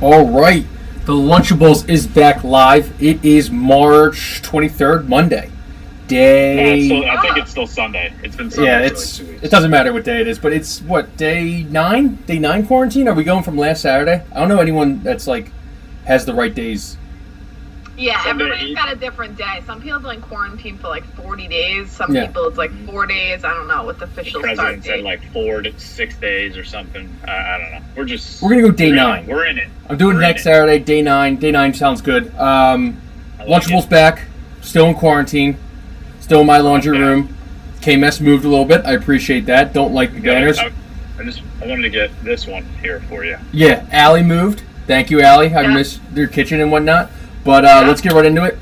All right. The Lunchables is back live. It is March 23rd, Monday. Day. I think it's still Sunday. It's been Sunday Yeah, for like 2 weeks. it doesn't matter what day it is, but it's what, day 9? Day 9 quarantine? Are we going from last Saturday? I don't know anyone that's like has the right days. Yeah, Sunday everybody's Eve. got a different day. Some people doing quarantine for like 40 days. Some Yeah. people it's like 4 days. I don't know what the The official president start said date. like 4 to 6 days or something. I don't know. We're gonna go day 9. We're in it. I'm doing We're in next it. Saturday, day 9. Day 9 sounds good. I like Lunchables it. back. Still in quarantine. Still in my laundry Okay. room. KMS moved a little bit. I appreciate that. Don't like the banners. I wanted to get this one here for you. Yeah, Allie moved. Thank you, Allie. I Yeah. miss their kitchen and whatnot. But Yeah. let's get right into it.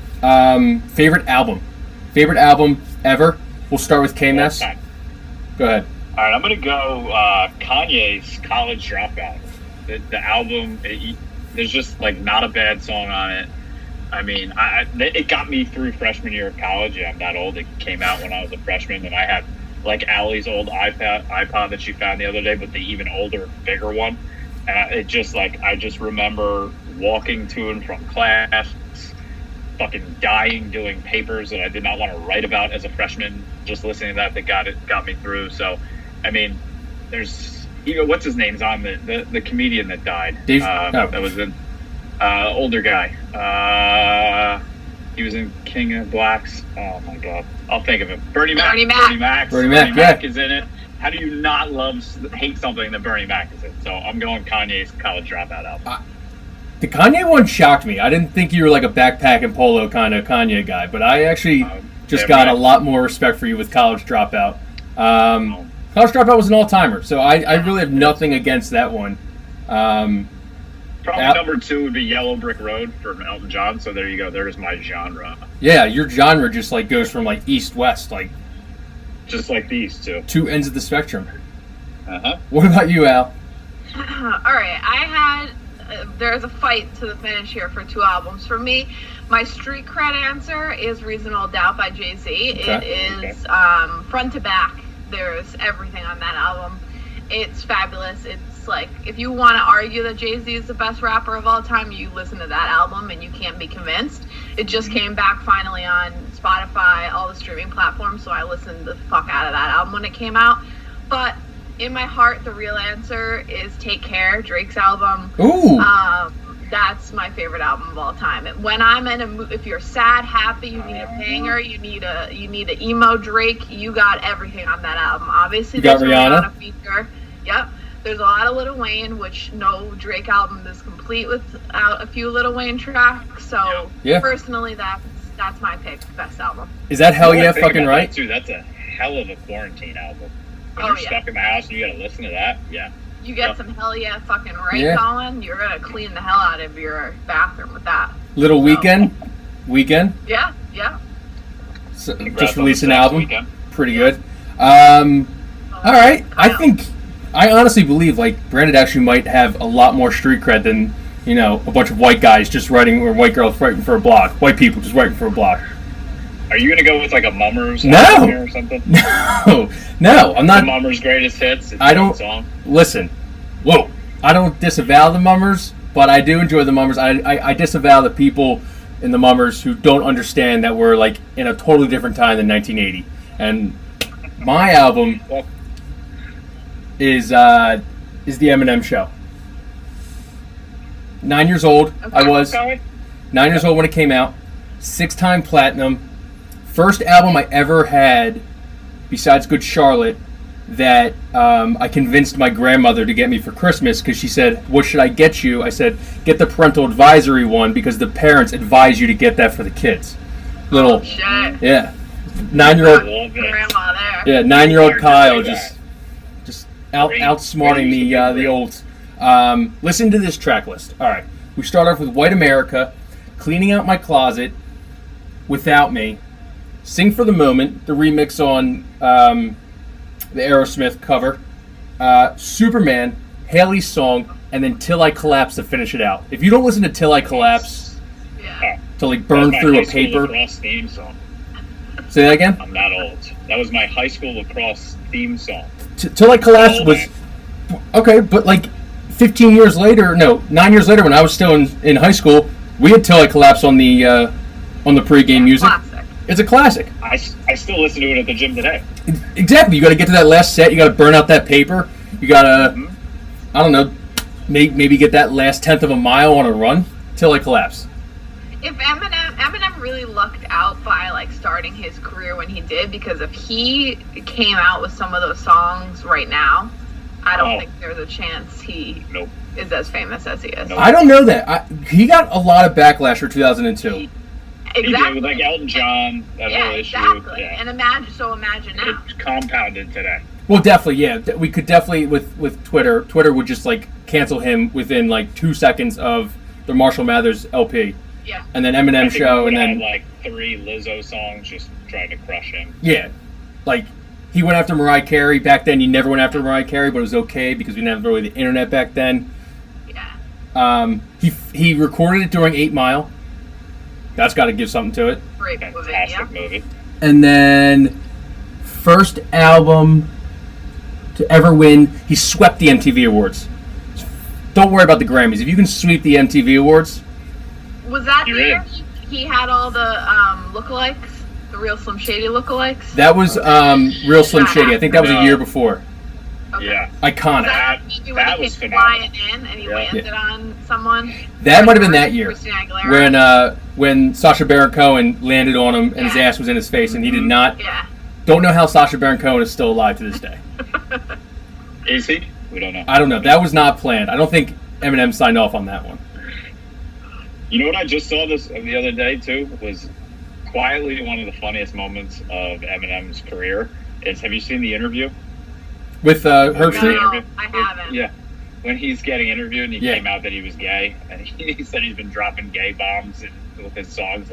Favorite album ever. We'll start with KMS. All Go ahead. right, I'm gonna go Kanye's College Dropout. The album, there's just like not a bad song on it. I mean, it got me through freshman year of college. Yeah, I'm that old. It came out when I was a freshman, and I had like Allie's old iPod that she found the other day, but the even older, bigger one. And I just remember walking to and from class, fucking dying doing papers that I did not want to write about as a freshman. Just listening to that got me through. So, I mean, there's what's his name's on the comedian that died. Dave. That was an older guy. He was in King of Blacks. Oh my God, I'll think of it. Bernie Mac. Bernie Mac. Bernie Mac, is in it. How do you not hate something that Bernie Mac is in? So I'm going Kanye's College Dropout album. The Kanye one shocked me. I didn't think you were like a backpack and polo kind of Kanye guy, but I actually just damn got right. a lot more respect for you with College Dropout. College Dropout was an all-timer, so I really have nothing against that one. Probably Al- number 2 would be Yellow Brick Road from Elton John. So there you go. There's my genre. Yeah, your genre just like goes from like east-west, like Just like these two. two ends of the spectrum. Uh-huh. What about you, Al? All right, I had there's a fight to the finish here for 2 albums. For me, my street cred answer is Reasonable Doubt by Jay-Z. Okay. It is front to back. There's everything on that album. It's fabulous. It's like, if you want to argue that Jay-Z is the best rapper of all time, you listen to that album and you can't be convinced. It just came back finally on Spotify, all the streaming platforms, so I listened the fuck out of that album when it came out. But in my heart, the real answer is Take Care, Drake's album. Ooh. That's my favorite album of all time. When I'm in a mood, if you're sad, happy, you need a banger, you need a emo Drake, you got everything on that album. Obviously, You got there's a Rihanna? feature. Yep. There's a lot of Lil Wayne, which no Drake album is complete without a few Lil Wayne tracks. So Yeah. personally, that's my pick, best album. Is that hell You yeah gotta think fucking about right? that, too. That's a hell of a quarantine album. When Oh, you're yeah. stuck in the house and you gotta listen to that, yeah. You get some hell yeah fucking right Yeah. going, you're gonna clean the hell out of your bathroom with that. Little Weekend? Yeah. So, Congrats just on released the an next album. weekend. Pretty good. All right. I honestly believe like Brandon actually might have a lot more street cred than, a bunch of white guys just writing, or white girls writing for a blog. White people just writing for a blog. Are you gonna go with like a Mummers No. album here or something? No, I'm The not. Mummers greatest hits. It's I a good don't- song. Listen, whoa. I don't disavow the Mummers, but I do enjoy the Mummers. I disavow the people in the Mummers who don't understand that we're like in a totally different time than 1980. And my album Well, is the Eminem Show. 9 years old, I was. okay. 9 years old when it came out. 6-time platinum. First album I ever had, besides Good Charlotte, that I convinced my grandmother to get me for Christmas because she said, "What should I get you?" I said, "Get the parental advisory one because the parents advise you to get that for the kids." Little, Shit. yeah, 9-year-old, Love it. Grandma there. yeah, 9-year-old Hard to Kyle do just Great. outsmarting Great. the olds. Listen to this track list. All right, we start off with White America, Cleaning Out My Closet, Without Me, Sing for the Moment, the remix on the Aerosmith cover, Superman, Haley's Song, and then Till I Collapse to finish it out. If you don't listen to Till I Collapse Yeah. to like burn That was my through high a school paper, lacrosse theme song. say that again? I'm that old. That was my high school lacrosse theme song. Till I Collapse was okay, but like 15 years later, no, 9 years later, when I was still in high school, we had Till I Collapse on the pregame music. Classic. It's a classic. I still listen to it at the gym today. Exactly. You got to get to that last set. You got to burn out that paper. You got to, I don't know, maybe get that last tenth of a mile on a run. Till I Collapse. If Eminem really lucked out by like starting his career when he did, because if he came out with some of those songs right now, I don't think there's a chance he is as famous as he is. I don't know that. He got a lot of backlash for 2002. Exactly. He did with like Elton John, that whole issue. Exactly. Yeah. And imagine now. It's compounded today. Well, definitely, yeah. We could definitely, with Twitter would just like cancel him within like 2 seconds of the Marshall Mathers LP. Yeah. And then Eminem show, and then like 3 Lizzo songs just trying to crush him. Yeah, like he went after Mariah Carey back then. You never went after Mariah Carey, but it was okay because we didn't have really the internet back then. Yeah. He recorded it during 8 Mile. That's got to give something to it. Great movie. Fantastic movie. And then first album to ever win, he swept the MTV Awards. Don't worry about the Grammys. If you can sweep the MTV Awards. Was that the You're year he had all the lookalikes? The Real Slim Shady lookalikes? That was Real Slim Shady. I think that was a year before. Okay. Yeah. Iconic. That was phenomenal. And he landed on someone. That might have been that year Christina Aguilera. when Sacha Baron Cohen landed on him and his ass was in his face and he did not. Yeah. Don't know how Sacha Baron Cohen is still alive to this day. Is he? We don't know. I don't know. That was not planned. I don't think Eminem signed off on that one. You know what I just saw this the other day too was quietly one of the funniest moments of Eminem's career is, have you seen the interview? With Herb Street? No, I haven't. Yeah. When he's getting interviewed and he Yeah. came out that he was gay and he said he's been dropping gay bombs with his songs.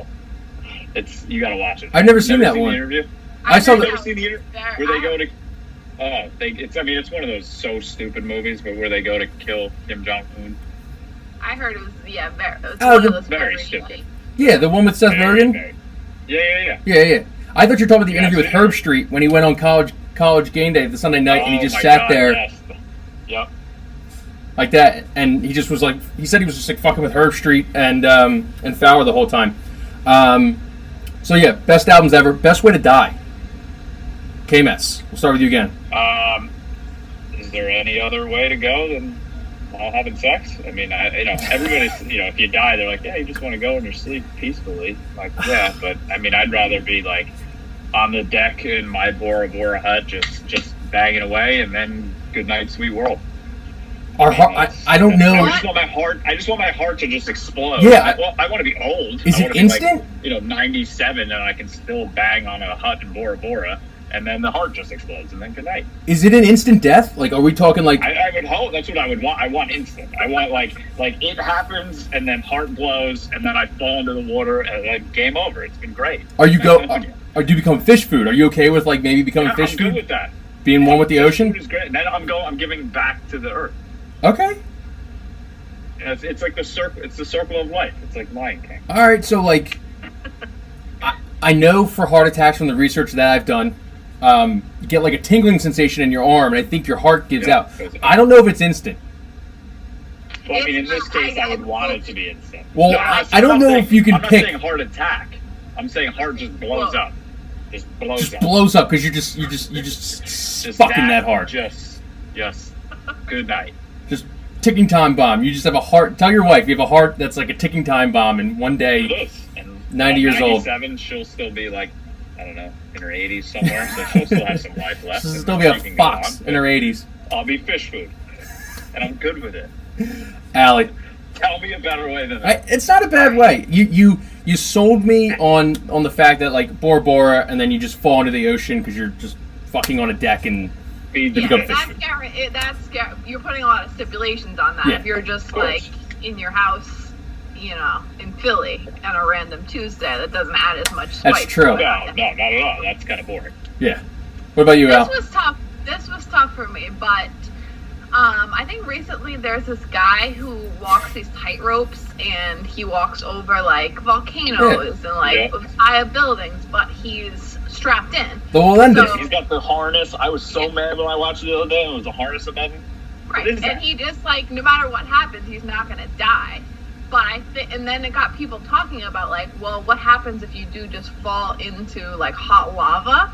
You got to watch it. I've never seen that one. The interview? I saw You've the. never seen the interview where they go to. It's one of those so stupid movies, but where they go to kill Kim Jong Un. I heard it was Very stupid. Yeah, the one with Seth Rogen. Yeah. Yeah. I thought you were talking about the Yeah, interview with I've seen Herb it. Street when he went on college game day the Sunday night and he just my sat God, there Yes. Yep. like that, and he just was like, he said he was just like fucking with Herb Street and Fowler the whole time. So yeah, best albums ever. Best way to die. K-Mess. We'll start with you again. Is there any other way to go than while having sex? I mean, everybody's, if you die, they're like, yeah, you just want to go in your sleep peacefully. Like, yeah, but I mean, I'd rather be like on the deck in my Bora Bora hut, just banging away, and then good night, sweet world. I don't know. I just want my heart to just explode. Yeah. I want to be old. Is I it wanna instant? Be like, 97, and I can still bang on a hut in Bora Bora, and then the heart just explodes, and then good night. Is it an instant death? Like, are we talking like? I would hope that's what I would want. I want instant. I want like it happens, and then heart blows, and then I fall into the water, and then game over. It's been great. Are you or do you become fish food? Are you okay with like maybe becoming fish I'm food? good with that. Being one with the ocean? Food is great. And then I'm giving back to the earth. Okay. And it's like the circle. It's the circle of life. It's like Lion King. All right. So like, I know for heart attacks from the research that I've done, you get like a tingling sensation in your arm, and I think your heart gives out. I don't know if it's instant. Well, I mean, in this case, I would want it to be instant. Well, No, I don't know if you can I'm not pick. saying heart attack. I'm saying heart just blows up. Just blows Just up. blows up because you just fucking that hard. Just good night. Just ticking time bomb. You just have a heart. Tell your wife you have a heart that's like a ticking time bomb, and one It day, is. And 90 years old. 97, she'll still be like, I don't know, in her 80s somewhere, so she'll still have some life left. she'll and still be she a can go fox on, in her 80s. I'll be fish food, and I'm good with it. Allie, Tell me a better way than that. it's not a bad way. You sold me on the fact that like Bora Bora, and then you just fall into the ocean because you're just fucking on a deck and Feed you the become fish. fish food. That's scary. You're putting a lot of stipulations on that. Yeah, If you're just of course. like in your house, in Philly on a random Tuesday, that doesn't add as much spice. That's true. No, not at all. That's kind of boring. Yeah. What about you, Al? This was tough for me, but I think recently there's this guy who walks these tightropes, and he walks over like volcanoes and like high up buildings, but he's strapped in. The Wallendas. So- He's got the harness. I was so mad when I watched it the other day. It was a harness above him. Right, is and that? he just like no matter what happens, he's not gonna die. But I think, and then it got people talking about like, well, what happens if you do just fall into like hot lava?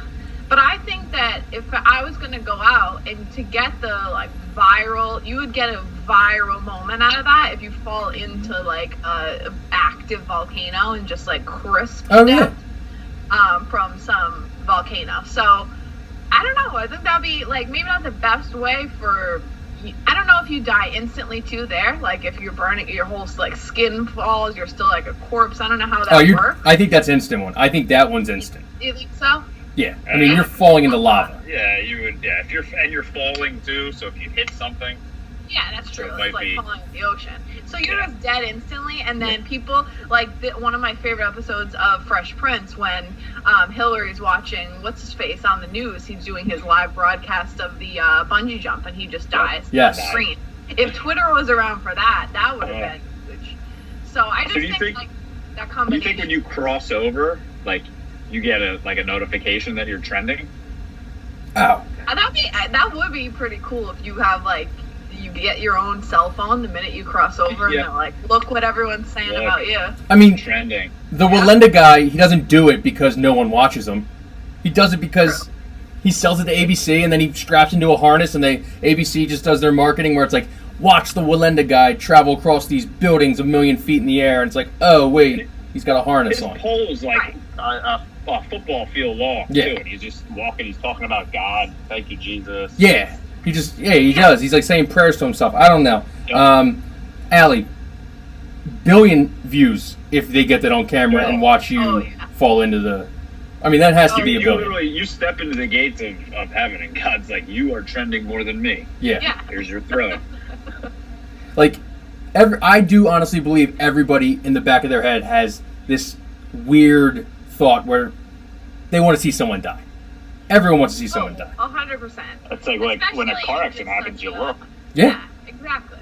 But I think that if I was gonna go out and to get the like viral, you would get a viral moment out of that if you fall into like a active volcano and just like crisp Oh, death, from some volcano. So I don't know. I think that'd be like maybe not the best way for. I don't know if you die instantly too there. Like if you're burning, your whole like skin falls, you're still like a corpse. I don't know how that works. I think that's instant one. I think that one's instant. You think so? Yeah. I mean, you're falling into lava. Yeah, you would. Yeah, if you're falling too. So if you hit something, Yeah, that's true. So it It's might like be- falling in the ocean. So you're Yeah. just dead instantly, and then people like one of my favorite episodes of Fresh Prince when Hillary's watching what's his face on the news. He's doing his live broadcast of the bungee jump, and he just dies. Yes. On the screen. If Twitter was around for that, that would have been huge. So I just So do you think think- like that do you combination. think when you cross over, like you get a notification that you're trending? Oh. That would be pretty cool if you have like you get your own cell phone the minute you cross over and Yeah. they're like, look what everyone's saying Look. about you. I mean, Trending. the Yeah. Walenda guy, he doesn't do it because no one watches him. He does it because he sells it to ABC and then he straps into a harness and ABC just does their marketing where it's like, watch the Walenda guy travel across these buildings a million feet in the air. And it's like, oh, wait, he's got a harness His on. pole's like Right. a football field long Yeah. too, and he's just walking. He's talking about God. Thank you, Jesus. Yeah. He does. He's like saying prayers to himself. I don't know. Yeah. Allie, billion views if they get that on camera and watch you Oh, yeah. fall into the. I mean, that has to be a You billion. literally you step into the gates of heaven, and God's like, you are trending more than me. Yeah. Yeah. Here's your throne. Like, I do honestly believe everybody in the back of their head has this weird thought where they want to see someone die. Everyone wants to see someone die. 100%. It's like when a Especially car if accident it's happens, such you a- look. Yeah. Exactly.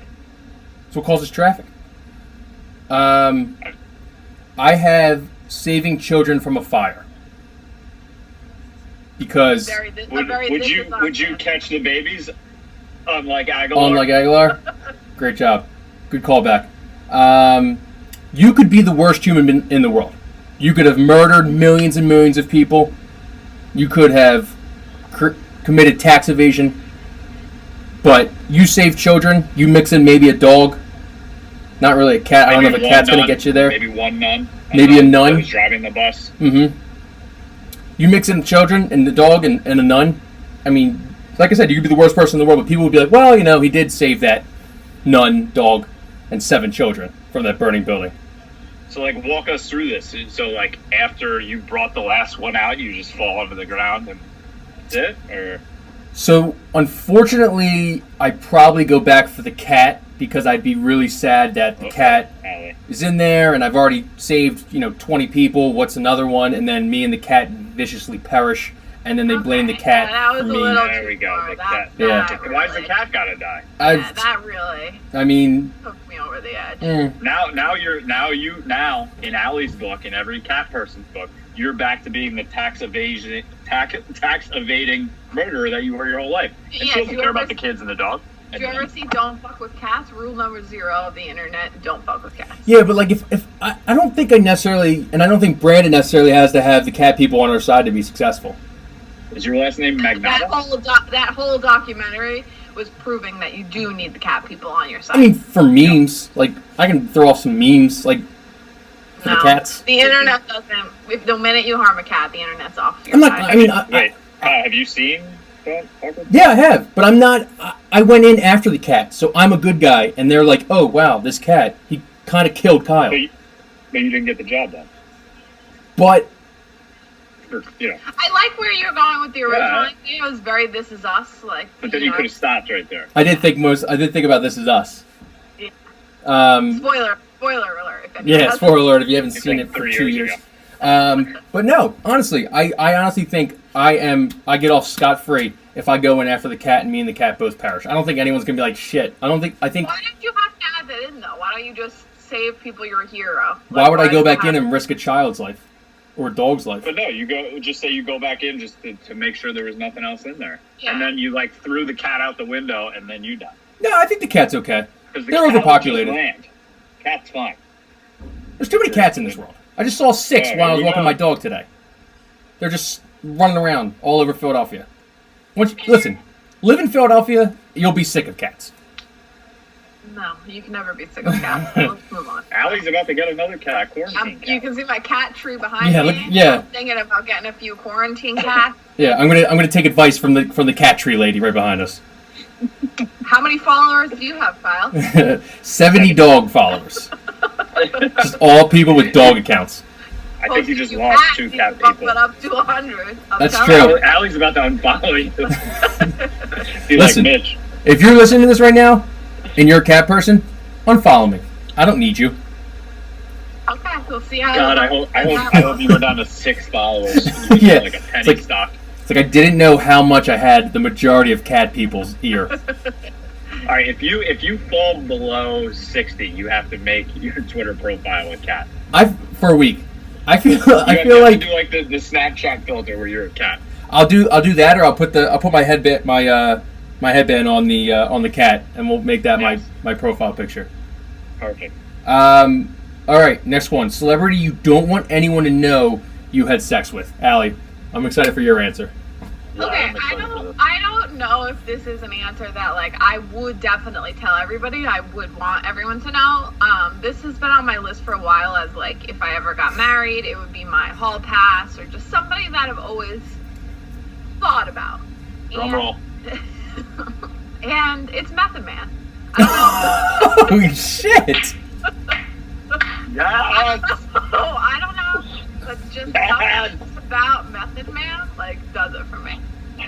That's what causes traffic. I have saving children from a fire. Because, Would you catch the babies? Unlike Aguilar. unlike Aguilar, great job. Good callback. You could be the worst human in the world. You could have murdered millions and millions of people. You could have committed tax evasion. But you save children, you mix in maybe a dog. Not really a cat. I don't know if a Maybe cat's one going to nun, get you there. Maybe one nun. Maybe a nun. Who's driving the bus. Mm-hmm. You mix in children and the dog and a nun. I mean, like I said, you could be the worst person in the world, but people would be like, well, he did save that nun, dog, and 7 children from that burning building. So, walk us through this. So, after you brought the last one out, you just fall onto the ground and that's it? Or So, unfortunately, I probably go back for the cat because I'd be really sad that the cat Allie. is in there and I've already saved, 20 people. What's another one? And then me and the cat viciously perish. And then they blame the cat that was for a me. little There we too go. far. The That- cat. Yeah. that Why's the really- cat gotta die? Yeah, that really I mean, took me over the edge. Now in Allie's book, in every cat person's book, you're back to being the tax evading murderer that you were your whole life. And Yeah, she doesn't you care ever- about the kids and the dog. Did you ever see Don't Fuck with Cats? Rule number 0 of the internet, don't fuck with cats. yeah, but if I don't think I necessarily, and I don't think Brandon necessarily has to have the cat people on our side to be successful. Is your last name That Magnata? whole documentary was proving that you do need the cat people on your side. I mean, for memes, I can throw off some memes, for the cats. The internet doesn't. If the minute you harm a cat, the internet's off your I'm not. side. I mean, Wait, have you seen Don't Fuck with yeah, I have, but I'm not. I went in after the cat, so I'm a good guy, and they're like, "Oh wow, this cat, he kind of killed Kyle." But you didn't get the job done. But Or, I like where you're going with the original. Yeah. It was very This Is Us, but then you could have stopped right there. I did think about This Is Us. Yeah. Yeah, Spoiler alert. If anyone hasn't- spoiler alert if you haven't It's seen like it for 3 2 years years. ago. But no, honestly, I honestly think I get off scot-free if I go in after the cat and me and the cat both perish. I don't think anyone's gonna be like, shit. I think Why did you have to add that in though? Why don't you just save people you're a hero? why would I go does it back in have- and risk a child's life or a dog's life? But no, just say you go back in just to make sure there was nothing else in there. Yeah. And then you threw the cat out the window and then you died. No, I think the cat's okay. Because They're overpopulated. Land. Cat's fine. There's too many cats in this world. I just saw 6 while I was walking my dog today. They're just running around all over Philadelphia. Listen, live in Philadelphia, you'll be sick of cats. No, you can never be sick of cats. Let's move on. Allie's about to get another cat, quarantine cat. You can see my cat tree behind Yeah, me. look, yeah. I'm thinking about getting a few quarantine cats. Yeah, I'm gonna take advice from the cat tree lady right behind us. How many followers do you have, Kyle? 70 dog followers. Just all people with dog accounts. I think you just lost 2 cat people. Bump it up to 100. That's true. Allie's about to unfollow you. Be Listen, like Mitch. If you're listening to this right now, and you're a cat person, unfollow me. I don't need you. Okay, we'll see how. God, I hope you go down to 6 followers. You Yeah, like a penny stock. It's like I didn't know how much I had the majority of cat people's ear. All right, if you fall below 60, you have to make your Twitter profile a cat. For a week. I feel You have like to do like the Snapchat filter where you're a cat. I'll do that, or I'll put my headband my headband on the cat, and we'll make that my profile picture. Perfect. All right, next one. Celebrity you don't want anyone to know you had sex with. Allie, I'm excited for your answer. Okay, I don't know if this is an answer that like I would definitely tell everybody. I would want everyone to know. This has been on my list for a while as like if I ever got married, it would be my hall pass or just somebody that I've always thought about. Drum roll. And it's Method Man. I don't know. Oh shit! Yes. I don't know. But just something about Method Man like does it for me.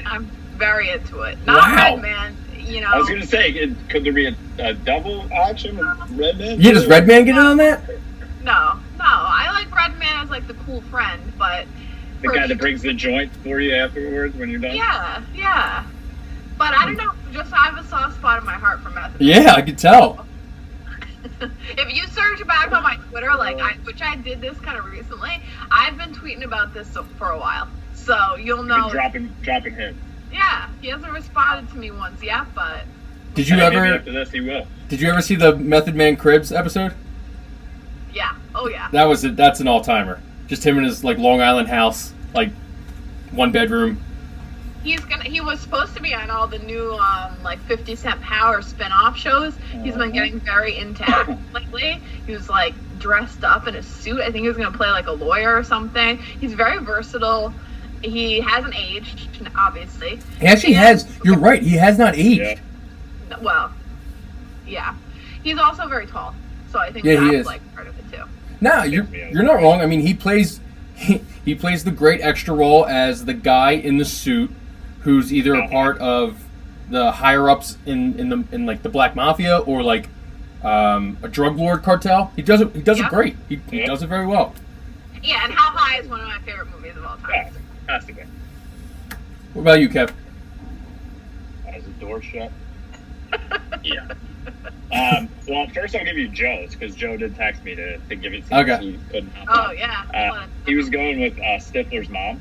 I'm very into it. Not Wow. Redman, you know. I was gonna say, could there be a double action with Redman? Yeah, does Redman get in on that? No. I like Redman as like the cool friend, but The guy that brings the joint for you afterwards when you're done? Yeah. But I don't know, just I have a soft spot in my heart for Method Man. Yeah, I could tell. If you search back on my Twitter, which I did this kind of recently, I've been tweeting about this for a while. So you'll know. Dropping him. Yeah, he hasn't responded to me once yet, but. Did you Maybe ever? after this, he will. Did you ever see the Method Man Cribs episode? Yeah. Oh yeah. That's an all timer. Just him in his like Long Island house, like 1 bedroom. He was supposed to be on all the new like 50 Cent Power spin-off shows. He's been getting very into acting lately. He was like dressed up in a suit. I think he was gonna play like a lawyer or something. He's very versatile. He hasn't aged, obviously. He actually has. You're right. He has not aged. Yeah. Well, yeah. He's also very tall, so I think Yeah, he that's is. like part of it too. No, you're not wrong. I mean, he plays the great extra role as the guy in the suit who's either a part of the higher ups in like the Black Mafia or like a drug lord cartel. He does it great. He does it very well. Yeah, and How High is one of my favorite movies of all time. Yeah, has to be. What about you, Kev? As the door shut. Yeah. Well, first I'll give you Joe's because Joe did text me to give it to me. Okay. He couldn't help Oh it. yeah. He was going with Stifler's mom.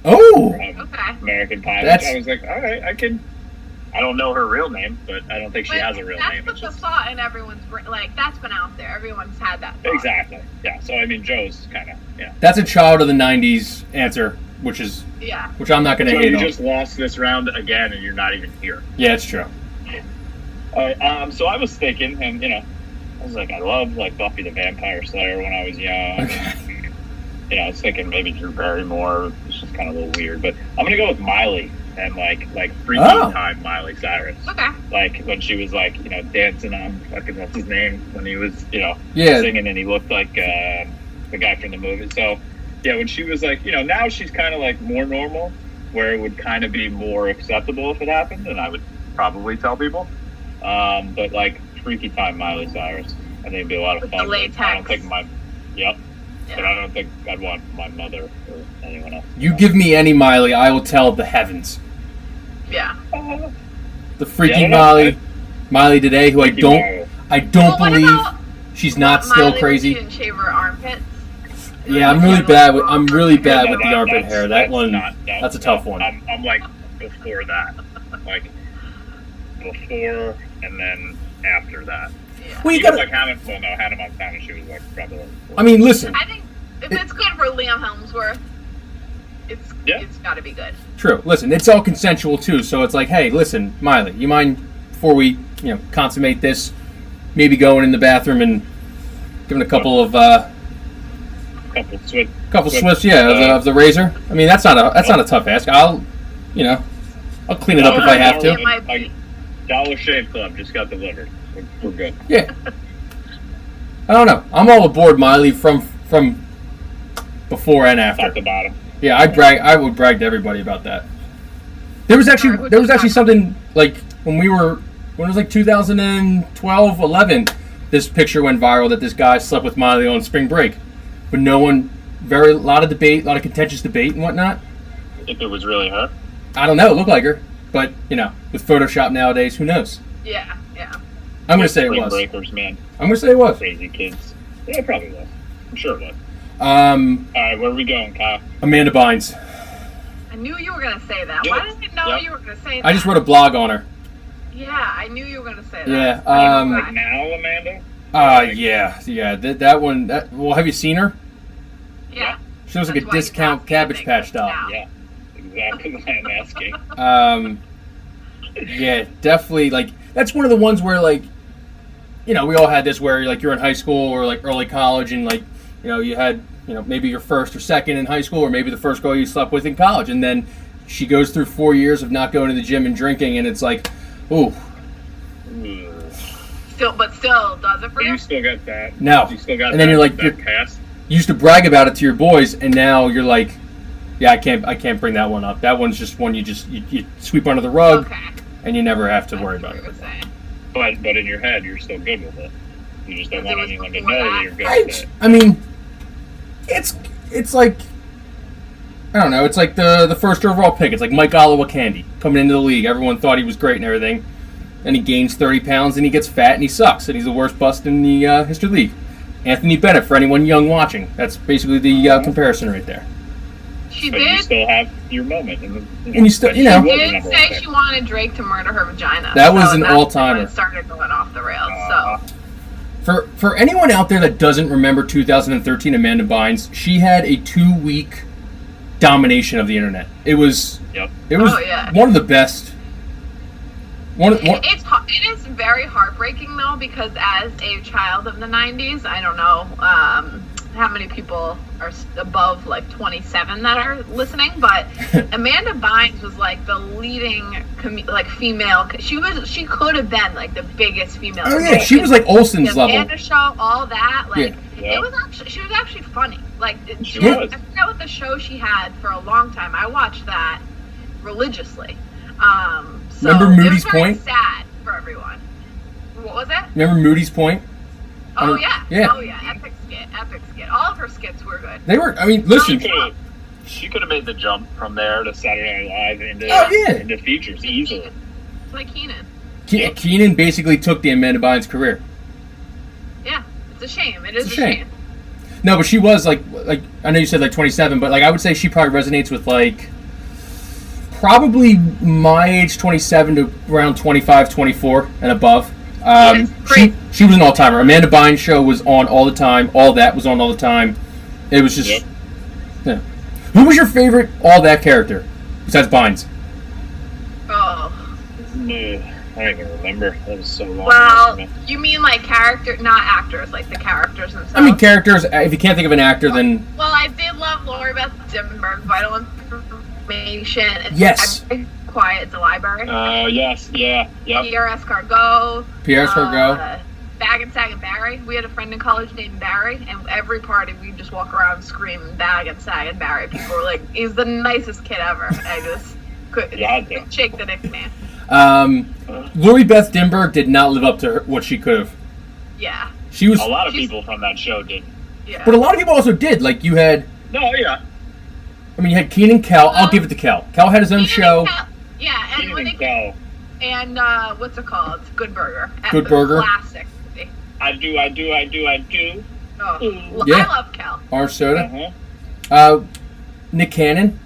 Oh, Okay. American Pie. That's- Which I was like, all right, I don't know her real name, but I don't think she has a real that's name. That's the thought in everyone's brain. Like that's been out there. Everyone's had that thought. Exactly. Yeah. So I mean, Joe's kind of that's a child of the '90s answer, which I'm not going to Joe, hate you on. just lost this round again, and you're not even here. Yeah, it's true. All right. So I was thinking, and I was like, I loved like Buffy the Vampire Slayer when I was young. Okay. I was thinking maybe Drew Barrymore. It's just kind of a little weird, but I'm gonna go with Miley and like freaky time Miley Cyrus. Okay. Like when she was like dancing on fucking what's his name when he was Yeah. singing and he looked like the guy from the movie. So yeah, when she was like now she's kind of like more normal, where it would kind of be more acceptable if it happened, and I would probably tell people. But like freaky time Miley Cyrus, I think it'd be a lot of With fun. the latex. I don't think Yeah. but I don't think I'd want my mother or anyone else. You give me any Miley, I will tell the heavens. Yeah. The freaky Yeah, I don't know. Miley today, who Freaky Miley. I don't Well, what believe about she's not Miley still when crazy. She didn't shave her armpits. Yeah, I'm really bad with Yeah, the armpit hair. That's a tough one. I'm like before that. Like before and then after that. Yeah. Well, you Even got. like Hannah. Well, no, Hannah Montana. She was like probably. Like I mean, listen. I think if it's good for Liam Hemsworth, Yeah. it's got to be good. True. Listen, it's all consensual too. So it's like, hey, listen, Miley, you mind before we, consummate this, maybe going in the bathroom and giving a couple of couple swifts, of the razor. I mean, that's not a tough ask. I'll clean it up if I have It to. might be. Dollar Shave Club just got delivered. We're good. Yeah. I don't know. I'm all aboard Miley from before and Top after. to bottom. Yeah, I would brag to everybody about that. There was actually something like when it was like 2012, 11, this picture went viral that this guy slept with Miley on spring break. But a lot of debate, a lot of contentious debate and whatnot. If it was really her. I don't know, it looked like her. But, with Photoshop nowadays, who knows? Yeah. I'm going to say it Spring was. breakers, man. I'm going to say it was. Crazy kids. Yeah, it probably was. I'm sure it was. All Alright, where are we going, Kyle? Amanda Bynes. I knew you were gonna say that. Yeah. Why did I know Yep. you were gonna say that? I just wrote a blog on her. Yeah, I knew you were gonna say that. Yeah, Like now, Amanda? yeah. That one. Well, have you seen her? Yeah. She looks like That's a why he's discount asking Cabbage things Patch doll. now. Yeah, exactly what I'm asking. Yeah, definitely. Like that's one of the ones where we all had this where you're in high school or like early college and you had maybe your first or second in high school or maybe the first girl you slept with in college, and then she goes through 4 years of not going to the gym and drinking, and it's like, ooh. Still does it for But you? you still got that. No. You still got And then that, you're like, that cast. You used to brag about it to your boys, and now you're like, yeah, I can't bring that one up. That one's just one you sweep under the rug, Okay. and you never have to I worry see about what it. you're saying. But in your head, you're still good with it. You just don't Because it want was anyone to before know that. that you're good with it. I mean, it's like, I don't know. It's like the first overall pick. It's like Mike Candy coming into the league. Everyone thought he was great and everything. Then he gains 30 pounds and he gets fat and he sucks and he's the worst bust in the history of the league. Anthony Bennett, for anyone young watching, that's basically the comparison right there. She But you did. still have your moment. And you still- She you know. did say she wanted Drake to murder her vagina. That was an that's all-timer. when it started going off the rails. So For anyone out there that doesn't remember 2013 Amanda Bynes, she had a 2-week domination of the internet. It was Yep. Oh, yeah. one of the best. it is very heartbreaking though, because as a child of the 90s, I don't know how many people are above like 27 that are listening, but Amanda Bynes was like the leading female. She could have been like the biggest female. Oh yeah, she was like Olsen's the level. Amanda Show, all that. Like Yeah. it was actually, she was actually funny. Like She was. I forgot what the show she had for a long time. I watched that religiously. So Remember it Moody's was very Point? sad for everyone. What was it? Remember Moody's Point? Oh yeah. Yeah. Oh yeah. Epic skit. All of her skits were good. They were. I mean, listen. She could have made the jump from there to Saturday Night Live into features easily. It's like Keenan. Keenan basically took the Amanda Bynes career. Yeah. It's a shame. It is It's a a shame. shame. No, but she was like I know you said like 27, but like I would say she probably resonates with like probably my age, 27 to around 25, 24 and above. She was an all-timer. Amanda Bynes show was on all the time. All That was on all the time. It was just yeah. Who was your favorite All That character besides Bynes? Oh. I don't even remember. That was so long. Well, you mean like character, not actors, like the characters themselves? I mean characters. If you can't think of an actor, then Well, I did love Lori Beth Dimberg, Vital Information. It's Yes. Quiet at the Library. Yes. Yeah. Yep. Pierre Escargot. Pierre Escargot. Bag and Sag and Barry. We had a friend in college named Barry, and every party we'd just walk around screaming Bag and Sag and Barry. People were like, he's the nicest kid ever. I just couldn't shake the nickname. Lori Beth Dimberg did not live up to what she could have. Yeah. She was A lot of people from that show did. Yeah. But a lot of people also did. Like you had, No, yeah. I mean, you had Keenan Kel. I'll give it to Kel. Kel had his own show. Yeah, and when Even they Kel. and what's it called? Good Burger. Good Burger. Classic. I do. Oh, Yeah. I love Kel. Orange soda. Uh-huh. Nick Cannon.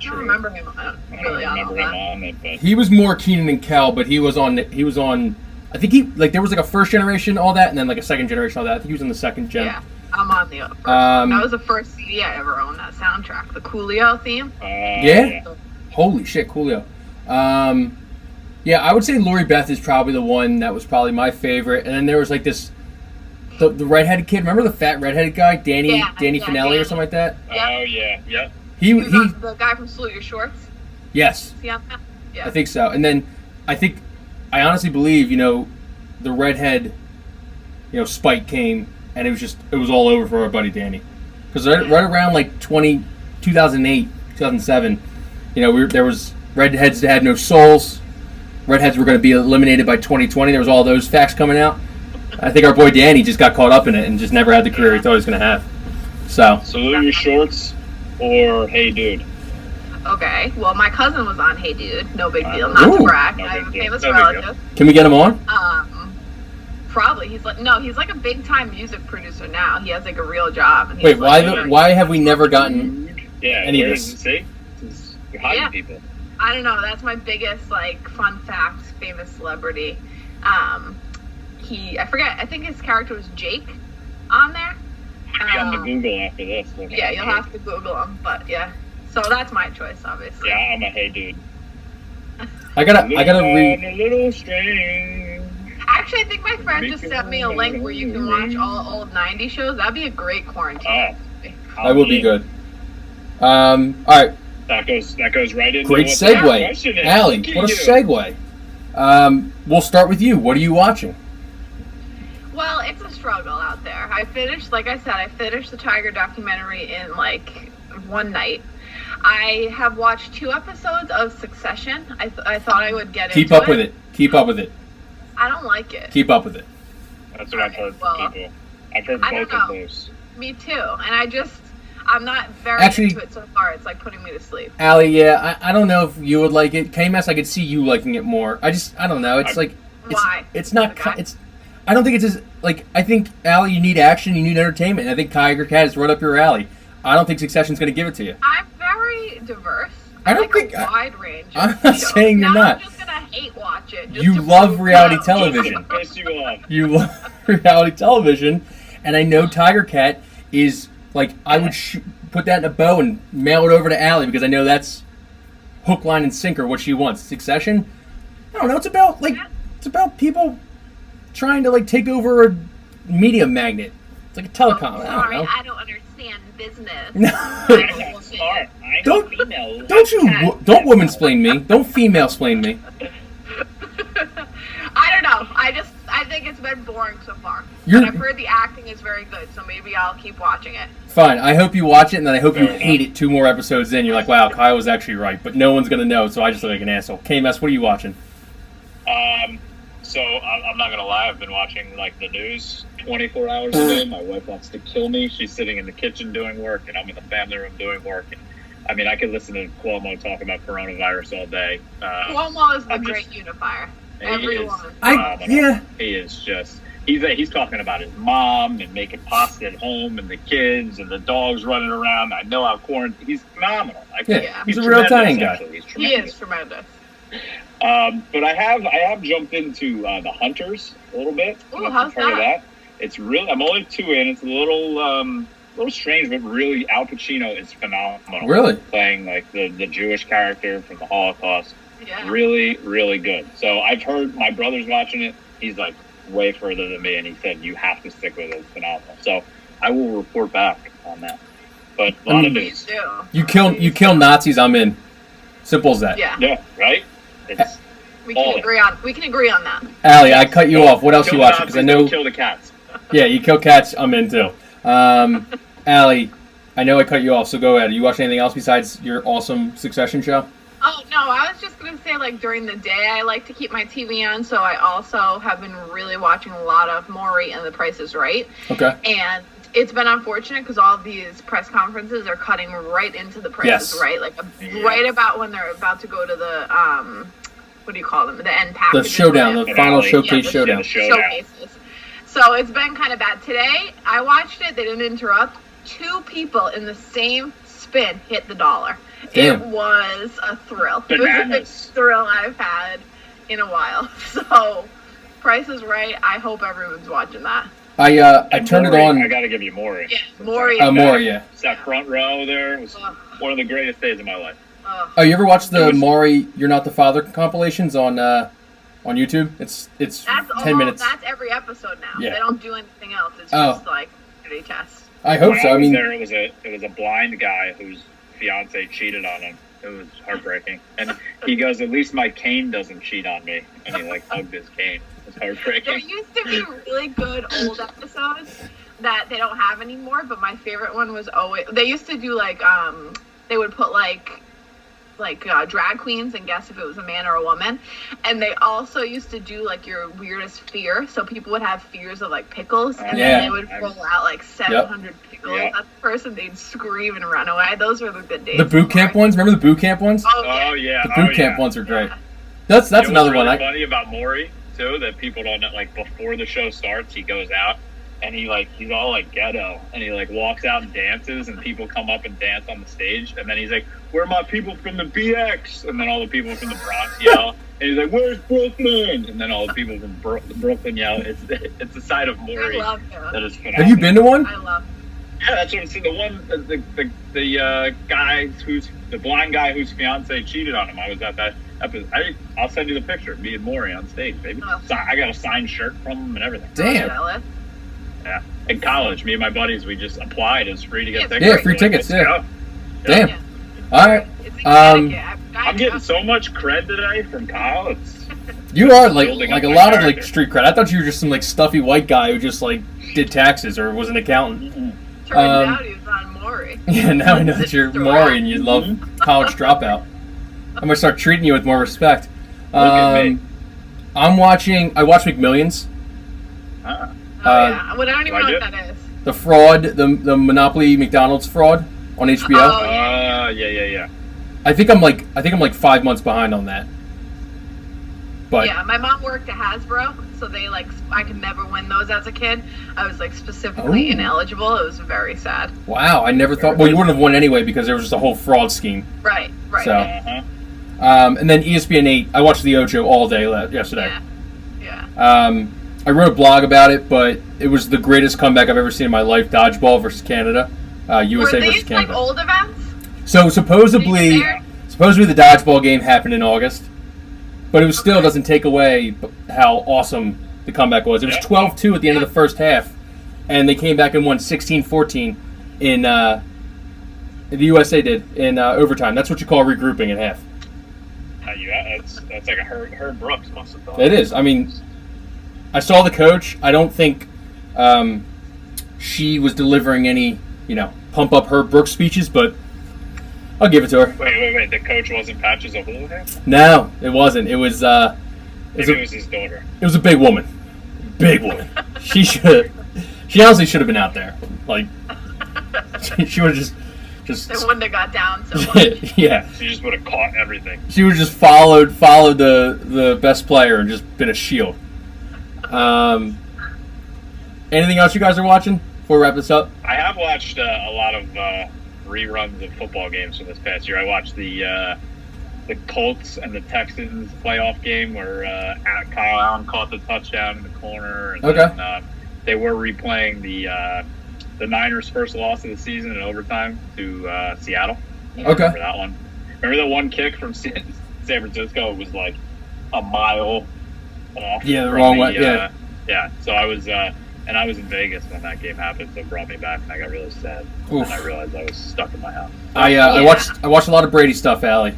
I don't remember him really on all that. on it, but He was more Keenan and Kel, but he was on. I think he like there was like a first generation all that, and then like a second generation all that. I think he was in the second gen. Yeah, I'm on the first one. That was the first CD I ever owned. That soundtrack, the Coolio theme. Yeah? Holy shit, Coolio. Yeah, I would say Lori Beth is probably the one that was probably my favorite, and then there was like this. The redheaded kid, remember the fat redheaded guy, Danny Finelli or something like that? Yep. Oh yeah. He the guy from Salute Your Shorts. yes, Is he on that? Yeah. I think so. And then I honestly believe the redhead, Spike came and it was all over for our buddy Danny, because right around like 2008, 2007, there was redheads that had no souls. Redheads were going to be eliminated by 2020. There was all those facts coming out. I think our boy Danny just got caught up in it and just never had the career he thought he was going to have. So Salute Your Shorts or Hey Dude. Okay, well, my cousin was on Hey Dude. No big deal. Not to brag. no I have a big deal. famous No big deal. relative. can we get him on? Probably. He's like a big time music producer now. He has like a real job. And he's Wait, like, why have we never gotten Yeah, any of where this? does it say? You're hiding Yeah. people. I don't know. That's my biggest like fun fact. Famous celebrity. I think his character was Jake on there. Be on the Google after this. Yeah, you'll have to Google him. But yeah, so that's my choice, obviously. Yeah, I'm a Hey Dude. I gotta read. A little string. Actually, I think my friend just sent me a link where you can watch all old '90s shows. That'd be a great quarantine. That would be good. All right, That goes right into great what the question segue, is. Allie. Look at What a you. segue. We'll start with you. What are you watching? Well, it's a struggle out there. I finished the Tiger documentary in like one night. I have watched 2 episodes of Succession. I thought I would get into it. Keep up with it. Keep up with it. I don't like it. Keep up with it. That's what I've heard from Well, people. I've heard I don't both of know. those. Me too. And I'm not very Actually- into it so far. It's like putting me to sleep. Allie, yeah, I don't know if you would like it. KMS, I could see you liking it more. I don't know. It's like Why? it's not. Okay. I don't think it's as like. I think Allie, you need action. You need entertainment. And I think Tiger Cat is right up your alley. I don't think Succession's going to give it to you. I'm very diverse. I don't like think- a wide range. of I'm not shows. saying you're Now not. I'm just gonna hate watch it. Just You to love prove reality no. television. Piss you off. You love reality television, and I know Tiger Cat is like I would put that in a bow and mail it over to Allie because I know that's hook, line, and sinker what she wants. Succession, I don't know. It's about people trying to like take over a media magnet. It's like a telecom. I Sorry, don't know. I don't understand business. No. I'm not smart. I'm Don't- female. Don't woman-splain me. Don't female-splain me. I don't know. I think it's been boring so far. You're- And I've heard the acting is very good, so maybe I'll keep watching it. Fine. I hope you watch it, and then I hope you Fair enough. hate it 2 more episodes in. You're like, wow, Kyle was actually right, but no one's gonna know, so I just look like an asshole. KMS, what are you watching? So I'm not gonna lie. I've been watching like the news 24 hours a day. My wife wants to kill me. She's sitting in the kitchen doing work, and I'm in the family room doing work. And, I mean, I could listen to Cuomo talk about coronavirus all day. Cuomo is the I'm great just- unifier. He Everyone. is I phenomenal. yeah. He is just. He's talking about his mom and making pasta at home and the kids and the dogs running around. I know how quarantine. He's phenomenal. Yeah, he's a tremendous, real Italian guy. actually. He's He tremendous. is tremendous. But I have jumped into The Hunters a little bit. Ooh, I've how's heard of that? It's really. I'm only 2 in. It's a little strange, but really, Al Pacino is phenomenal. Really? Playing like the Jewish character from the Holocaust. Yeah. Really, really good. So I've heard my brother's watching it. He's like way further than me, and he said you have to stick with it. It's phenomenal. So I will report back on that. But a lot of Please news. do. You kill Nazis, I'm in. Simple as that. Yeah. Yeah, right. It's We can agree on that. Allie, I cut you off. What else kill you watching? Nazis, Because I know. don't kill the cats. Yeah, you kill cats, I'm in too. Allie, I know I cut you off, so go ahead. Are you watching anything else besides your awesome Succession show? Oh no, I was just gonna say like during the day I like to keep my TV on, so I also have been really watching a lot of Maury and The Price is Right. Okay. And it's been unfortunate because all of these press conferences are cutting right into The Price Yes. is Right, like Yeah. right about when they're about to go to the what do you call them? The end The package. showdown, the final Finale. showcase Yeah, showdown. the showdown. showcases. So it's been kind of bad. Today I watched it. They didn't interrupt. 2 people in the same spin hit the dollar. Damn. It was a thrill. It was the Bananas. biggest thrill I've had in a while. So, Price is Right. I hope everyone's watching that. I turned it Maury, on. I got to give you Maury. Yeah, Maury. Maury, yeah. It's that front row there was one of the greatest days of my life. Oh, you ever watch the Maury "You're Not the Father" compilations on YouTube? It's That's 10 minutes. That's every episode now. Yeah. They don't do anything else. It's Oh. just like pretty tests. I hope When so. I I was mean, there, it was a blind guy whose fiance cheated on him. It was heartbreaking. And he goes, "At least my cane doesn't cheat on me." And he like hugged his cane. It was There heartbreaking. used to be really good old episodes that they don't have anymore, but my favorite one was always they used to do like they would put like drag queens and guess if it was a man or a woman, and they also used to do like your weirdest fear. So people would have fears of like pickles, and Yeah. then they would roll out like 700 pickles Yep. at the person. They'd scream and run away. Those were the good days. the boot camp ones. Remember the boot camp ones? Oh Oh yeah. yeah. The boot camp yeah. ones are great. Yeah. That's You know another what's one. really funny about Maury too that people don't know. Like before the show starts, he goes out and he's all like ghetto, and he like walks out and dances, and people come up and dance on the stage, and then he's like, "Where are my people from the BX?" And then all the people from the Bronx yell, and he's like, "Where's Brooklyn?" And then all the people from Brooklyn yell. It's the side of I Maury love him. that is phenomenal. Have you been to one? I love. Yeah, that's what I'm saying. The one, the guy the blind guy whose fiance cheated on him. I was at that episode. I'll send you the picture. Me and Maury on stage, baby. Oh. I got a signed shirt from him and everything. Damn. Jealous. Yeah. In college, me and my buddies, we just applied. It was free to get Yeah, tickets. Yeah, free We're tickets, let's yeah. go. Damn. Yeah. All right. It's in Connecticut. I'm getting so much cred today from Kyle. It's You are like Building a up my lot of like character. street cred. I thought you were just some like stuffy white guy who just like did taxes or was an accountant. Turns out he was on Maury. Yeah, now I know that you're Maury and you love college dropout. I'm gonna start treating you with more respect. at me. I watch McMillions. uh, Oh yeah. Well, I don't even know like what that is. The fraud, the Monopoly McDonald's fraud on HBO. Oh, yeah. I think I'm like 5 months behind on that. But Yeah, my mom worked at Hasbro, so they like I could never win those as a kid. I was like specifically Oh. ineligible. It was very sad. wow, I never thought. Well, you wouldn't have won anyway because there was just a whole fraud scheme. Right. So- Uh-huh. And then ESPN 8. I watched the Ocho all day yesterday. Yeah. I wrote a blog about it, but it was the greatest comeback I've ever seen in my life. Dodgeball versus Canada, USA Were versus these like Canada. old events? So supposedly There? the dodgeball game happened in August, but it still doesn't take away how awesome the comeback was. It was Yeah. 12-2 at the end of the first half, and they came back and won 16-14 in the USA did in overtime. That's what you call regrouping at half. Yeah, that's like a Herb Brooks must have thought. It is. I mean, I saw the coach. I don't think she was delivering any, pump up Herb Brooks speeches, but I'll give it to her. Wait. The coach wasn't Patches O'Houlihan? No, it wasn't. It was. Maybe it was his daughter. It was a big woman. Big woman. She honestly should have been out there. Like, she would just. They wouldn't have got down so much. Yeah. She just would have caught everything. She would just followed the best player and just been a shield. Anything else you guys are watching before we wrap this up? I have watched a lot of reruns of football games from this past year. I watched the Colts and the Texans playoff game where Kyle Allen caught the touchdown in the corner. And Okay. then, they were replaying the Niners' first loss of the season in overtime to Seattle. Okay. Remember that one? Remember the one kick from San Francisco? It was like a mile off. Yeah, the from wrong way, yeah. Yeah. So I was in Vegas when that game happened, so it brought me back, and I got really sad. Oof. And I realized I was stuck in my house. I watched a lot of Brady stuff, Allie.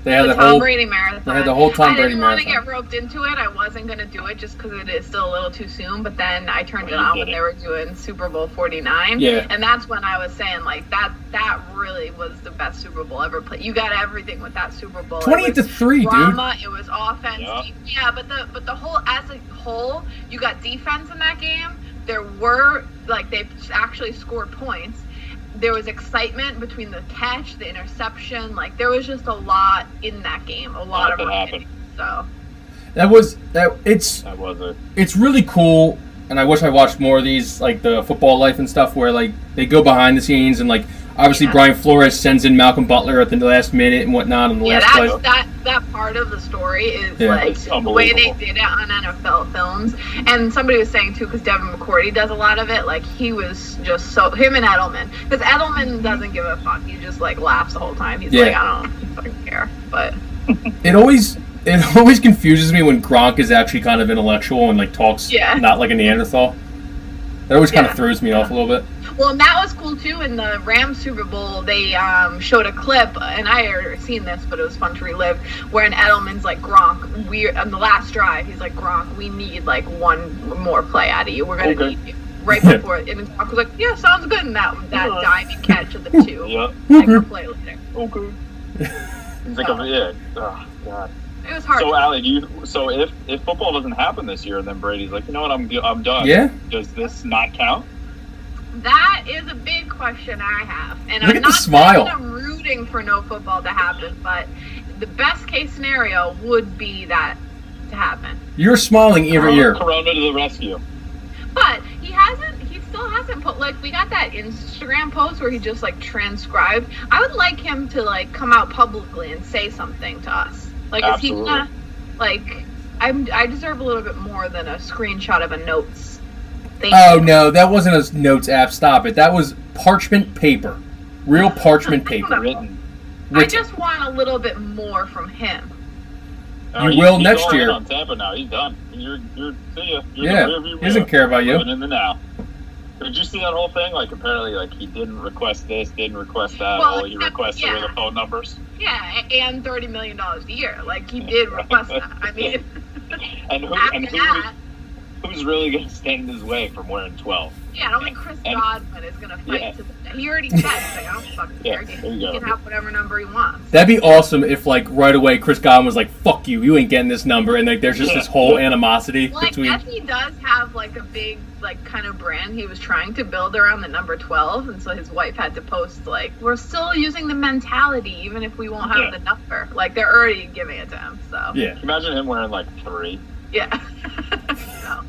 They had The the Tom whole Brady marathon. they had the whole Tom Brady I didn't want to marathon. get roped into it. I wasn't going to do it just because it is still a little too soon. But then I turned it You on did when it. they were doing Super Bowl 49. Yeah. And that's when I was saying, like, that really was the best Super Bowl ever played. You got everything with that Super Bowl. 28-3, dude. drama, it was offense. Yeah. Yeah, but the whole, as a whole, you got defense in that game. There were, like, they actually scored points. There was excitement between the catch, the interception. Like, there was just a lot in that game. A lot of happened. So, That was it's That was it. it's really cool, and I wish I watched more of these, like the football life and stuff, where like they go behind the scenes and like Obviously, Yeah. Brian Flores sends in Malcolm Butler at the last minute and whatnot on the Yeah, last play. that part of the story is Yeah. like It's the way they unbelievable. did it on NFL films. And somebody was saying too, because Devin McCourty does a lot of it. Like he was just him and Edelman, because Edelman doesn't give a fuck. He just like laughs the whole time. He's Yeah. like, I don't fucking care. But It always confuses me when Gronk is actually kind of intellectual and like talks Yeah. not like a Neanderthal. That always kind of Yeah. throws me off a little bit. well, and that was cool too. In the Rams Super Bowl, they showed a clip, and I had already seen this, but it was fun to relive. Where Edelman's like, Gronk, we on the last drive, he's like, Gronk, we need like one more play out of you. We're gonna Okay. need you. Right before, and Gronk was like, yeah, sounds good. And that diving catch of the two, Yeah. like a play later. Okay. It's like yeah. Oh God. It was hard. So Allie, so if football doesn't happen this year, then Brady's like, you know what, I'm done. Yeah. Does this not count? That is a big question I have, and Look I'm at the not smile. saying I'm rooting for no football to happen, but the best case scenario would be that to happen. You're smiling ear to ear. Corona to the rescue. But he still hasn't put, like, we got that Instagram post where he just like transcribed. I would like him to like come out publicly and say something to us. Like, Absolutely. is he gonna, like, I deserve a little bit more than a screenshot of a notes. Thank Oh you. no, that wasn't a notes app. Stop it. That was parchment paper, real parchment paper. Written. I just want a little bit more from him. You will he's next all in year. on Tampa now. He's done. You're see ya. You're Yeah, the rearview he doesn't mirror. care about you. Living in the now. Did you see that whole thing? Like, apparently, like, he didn't request this, didn't request that. Well, All he except- requested were yeah. the phone numbers. Yeah, and $30 million a year. Like, he did request that. I mean, And after that, who's really going to stand in his way from wearing 12? yeah, I don't think Chris And- Godwin is going to fight Yeah. to the He already said, he's like, I don't fucking Yeah, care. there you He go. can have whatever number he wants. That'd be awesome if, like, right away Chris Godwin was like, "Fuck you, you ain't getting this number," and like, there's just this whole animosity Well, I between. guess he does have, like, a big, like, kind of brand he was trying to build around the number 12, and so his wife had to post, like, we're still using the mentality, even if we won't have Yeah. the number. Like, they're already giving it to him, so. Yeah, Imagine him wearing, like, 3. Yeah. So.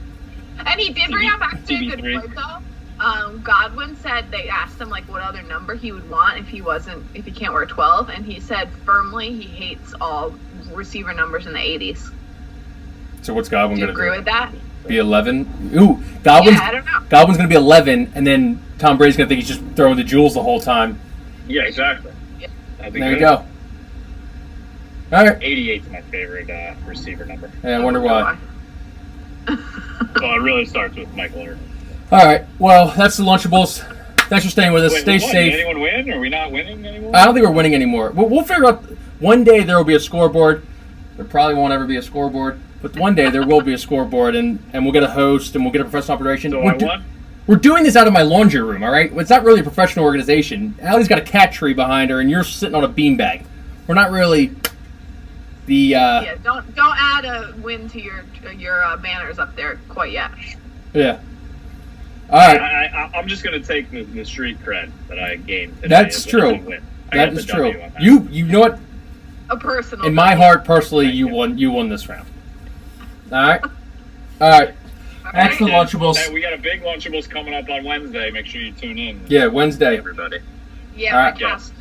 And he did bring up actually a good TB3. point though. Godwin said they asked him like what other number he would want if he can't wear 12, and he said firmly he hates all receiver numbers in the 80s. so what's Godwin Do you gonna agree do? with that? Be 11? Ooh, Godwin's Yeah, I don't know. Godwin's gonna be 11, and then Tom Brady's gonna think he's just throwing the jewels the whole time. Yeah, exactly. Yeah. That'd be There you good. go. All right. 88's my favorite receiver number. Yeah, I wonder why. Well, it really starts with Michael Irvin. All right. Well, that's the Lunchables. Thanks for staying with us. Wait, Stay who won? safe. Did anyone win? Are we not winning anymore? I don't think we're winning anymore. We'll figure out. One day there will be a scoreboard. There probably won't ever be a scoreboard, but one day there will be a scoreboard, and we'll get a host, and we'll get a professional operation. So I won? We're doing this out of my laundry room, all right? It's not really a professional organization. Allie's got a cat tree behind her, and you're sitting on a beanbag. We're not really the. Yeah, don't add a win to your banners up there quite yet. Yeah. All right. I'm just going to take the street cred that I gained today. That's as a true. win. I That got the is true. W on that. You know what? A personal. In my heart, personally, Thank you you. won this round. All right. All right. Thanks for the Yeah, Lunchables. we got a big Lunchables coming up on Wednesday. Make sure you tune in. Yeah, Wednesday. Everybody. Yeah, All my right. cast